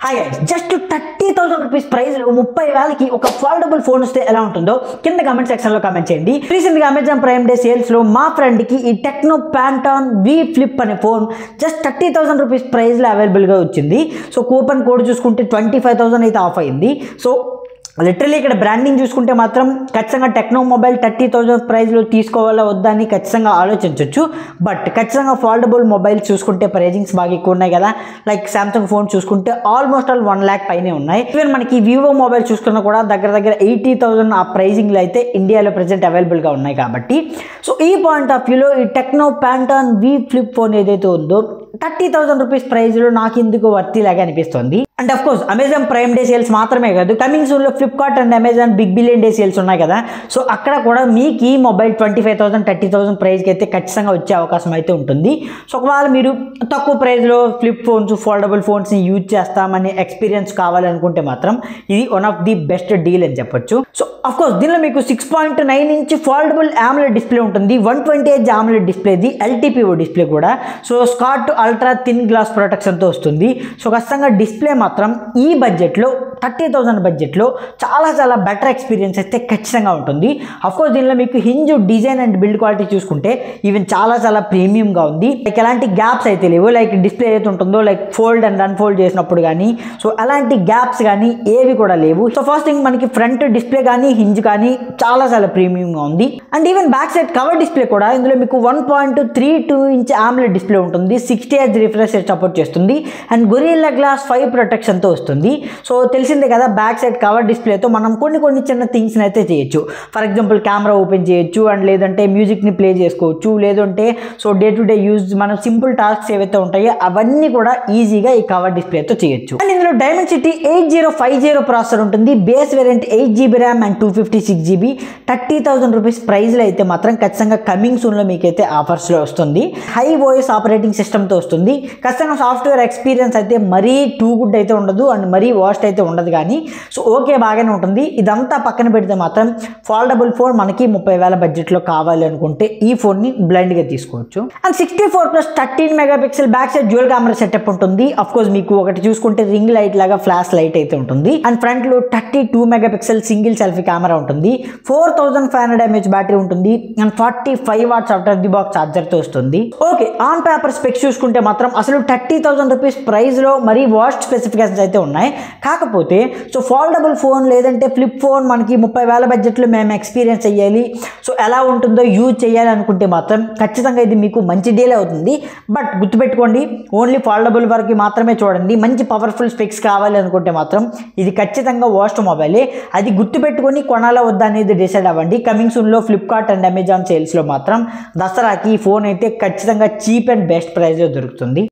Hi guys, just 30,000 rupees price లో 30,000కి ఒక affordable phone వస్తే ఎలా ఉంటుందో కింద కామెంట్ సెక్షన్ లో కామెంట్ చేయండి. రీసెంట్ గా అమెజాన్ ప్రైమ్ డే సేల్స్ లో మా ఫ్రెండ్ కి ఈ టెక్నో ప్యాంటాన్ వి ఫ్లిప్ అనే ఫోన్ జస్ట్ 30,000 రూపీస్ ప్రైస్ లో అవైలబుల్ గా వచ్చింది. సో కూపన్ కోడ్ చూసుకుంటే 25,000 అయితే ఆఫ్ అయింది. సో లిటరలీ ఇక్కడ బ్రాండింగ్ చూసుకుంటే మాత్రం ఖచ్చితంగా టెక్నో మొబైల్ 30,000 ప్రైస్లో తీసుకోవాలా వద్దా అని ఖచ్చితంగా ఆలోచించవచ్చు. బట్ ఖచ్చితంగా అఫోర్డబుల్ మొబైల్స్ చూసుకుంటే ప్రైజింగ్స్ బాగా ఎక్కువ ఉన్నాయి కదా. లైక్ సామ్సంగ్ ఫోన్ చూసుకుంటే ఆల్మోస్ట్ ఆల్ 1 lakh పైనే ఉన్నాయి. ఈవెన్ మనకి వివో మొబైల్ చూసుకున్నా కూడా దగ్గర 80,000 ఆ ప్రైజింగ్లో అయితే ఇండియాలో ప్రెజెంట్ అవైలబుల్గా ఉన్నాయి. కాబట్టి సో ఈ పాయింట్ ఆఫ్ వ్యూలో ఈ టెక్నో ప్యాంటాన్ వి ఫ్లిప్ ఫోన్ ఏదైతే ఉందో 30,000 రూపీస్ ప్రైస్లో నాకు ఎందుకు వర్తీ లాగా అనిపిస్తుంది. And of course Amazon Prime Day sales మాత్రమే కాదు, కమింగ్ సూన్లో Flipkart and Amazon Big Billion Day sales ఉన్నాయి కదా. సో అక్కడ కూడా మీకు ఈ మొబైల్ 25,000 30,000 ప్రైస్కి అయితే ఖచ్చితంగా వచ్చే అవకాశం అయితే ఉంటుంది. సో ఒకవేళ మీరు తక్కువ ప్రైస్లో ఫ్లిప్ ఫోన్స్ ఫోల్డబుల్ ఫోన్స్ని యూజ్ చేస్తామనే ఎక్స్పీరియన్స్ కావాలనుకుంటే మాత్రం ఇది one of the best deal అని చెప్పొచ్చు. సో అఫ్ కోర్స్ దీనిలో మీకు 6.9 ఇంచ్ ఫోల్డబుల్ AMOLED డిస్ప్లే ఉంటుంది. 120Hz AMOLED డిస్ప్లేది, LTPO డిస్ప్లే కూడా. So Schott ultra thin glass ప్రొటెక్షన్తో వస్తుంది. సో ఖచ్చితంగా డిస్ప్లే మాత్రం ఈ బడ్జెట్లో 30,000 బడ్జెట్లో చాలా బెటర్ ఎక్స్పీరియన్స్ అయితే ఖచ్చితంగా ఉంటుంది. అఫ్కోర్స్ దీనిలో మీకు hinge design and build quality చూసుకుంటే ఈవెన్ చాలా ప్రీమియంగా ఉంది. లైక్ ఎలాంటి గ్యాప్స్ అయితే లేవు. లైక్ డిస్ప్లే ఏదైతే ఉంటుందో లైక్ ఫోల్డ్ అండ్ అన్ఫోల్డ్ చేసినప్పుడు కానీ సో అలాంటి గ్యాప్స్ కానీ ఏవి కూడా లేవు. సో ఫస్ట్ థింగ్ మనకి ఫ్రంట్ డిస్ప్లే కానీ హింజ్ కానీ చాలా ప్రీమియంగా ఉంది. And even back side cover display కూడా ఇందులో మీకు 1.32 ఇంచ్ AMOLED డిస్ప్లే ఉంటుంది. 60Hz రిఫ్రెష్ రేట్ సపోర్ట్ చేస్తుంది. అండ్ గొరిల్లా గ్లాస్ 5 ప్రొటెక్షన్తో వస్తుంది. సో తెలిసిందే కదా, బ్యాక్ సైడ్ కవర్ డిస్ప్లేతో మనం కొన్ని చిన్న థింగ్స్ని అయితే చేయొచ్చు. ఫర్ ఎగ్జాంపుల్ కెమెరా ఓపెన్ చేయొచ్చు, అండ్ లేదంటే మ్యూజిక్ని ప్లే చేసుకోవచ్చు, లేదంటే so day to day use మనం సింపుల్ టాస్క్స్ ఏవైతే ఉంటాయో అవన్నీ కూడా ఈజీగా ఈ కవర్ డిస్ప్లేతో చేయొచ్చు. అండ్ ఇందులో డైమెన్సిటీ 8050 ప్రాసెసర్ ఉంటుంది. Base variant 8GB RAM and 256GB. 30,000 rupees ప్రైస్లో అయితే మాత్రం ఖచ్చితంగా కమింగ్ సూన్లో మీకైతే ఆఫర్స్లో వస్తుంది. హై వాయిస్ ఆపరేటింగ్ సిస్టమ్తో వస్తుంది. ఖచ్చితంగా సాఫ్ట్వేర్ ఎక్స్పీరియన్స్ అయితే మరీ టూ గుడ్ అయితే ఉండదు అండ్ మరీ వాస్ట్ అయితే ఉండదు, కానీ సో ఓకే బాగానే ఉంటుంది. ఇదంతా పక్కన పెడితే మాత్రం ఫోల్డబుల్ ఫోన్ మనకి 30,000 బడ్జెట్లో కావాలి అనుకుంటే ఈ ఫోన్ని బ్లైండ్గా తీసుకోవచ్చు. And 64+13 megapixel back side dual camera setup ఉంటుంది. అఫ్ కోర్స్ మీకు ఒకటి చూసుకుంటే రింగ్ లైట్ లాగా ఫ్లాష్ లైట్ అయితే ఉంటుంది. అండ్ ఫ్రంట్ లో 32 మెగాపిక్సెల్ సింగిల్ సెల్ఫీ కెమెరా ఉంటుంది. 4500 mAh బ్యాటరీ ఉంటుంది. And 45 watts out of the box charger తో వస్తుంది. ఓకే, ఆన్ పేపర్ స్పెక్స్ చూసుకుంటే మాత్రం అసలు 30,000 రూపీస్ ప్రైస్ లో మరీ వాస్ట్ స్పెసిఫికేషన్స్ అయితే ఉన్నాయి. కాకపోతే సో ఫోల్డబుల్ ఫోన్ లేదంటే ఫ్లిప్ ఫోన్ మనకి 30,000 బడ్జెట్లో మేము ఎక్స్పీరియన్స్ అయ్యాలి, సో ఎలా ఉంటుందో యూజ్ చేయాలి అనుకుంటే మాత్రం ఖచ్చితంగా ఇది మీకు మంచి డీల్ అవుతుంది. బట్ గుర్తుపెట్టుకోండి, ఓన్లీ ఫోల్డబుల్ వరకు మాత్రమే చూడండి. మంచి పవర్ఫుల్ స్పెక్స్ కావాలి అనుకుంటే మాత్రం ఇది ఖచ్చితంగా వాస్ట్ మొబైలే. అది గుర్తుపెట్టుకొని కొనాలా వద్దా అనేది డిసైడ్ అవ్వండి. కమింగ్ సూన్లో ఫ్లిప్కార్ట్ అండ్ అమెజాన్ సేల్స్లో మాత్రం దసరాకి ఈ ఫోన్ అయితే ఖచ్చితంగా చీప్ అండ్ బెస్ట్ ప్రైస్లో దొరుకుతుంది.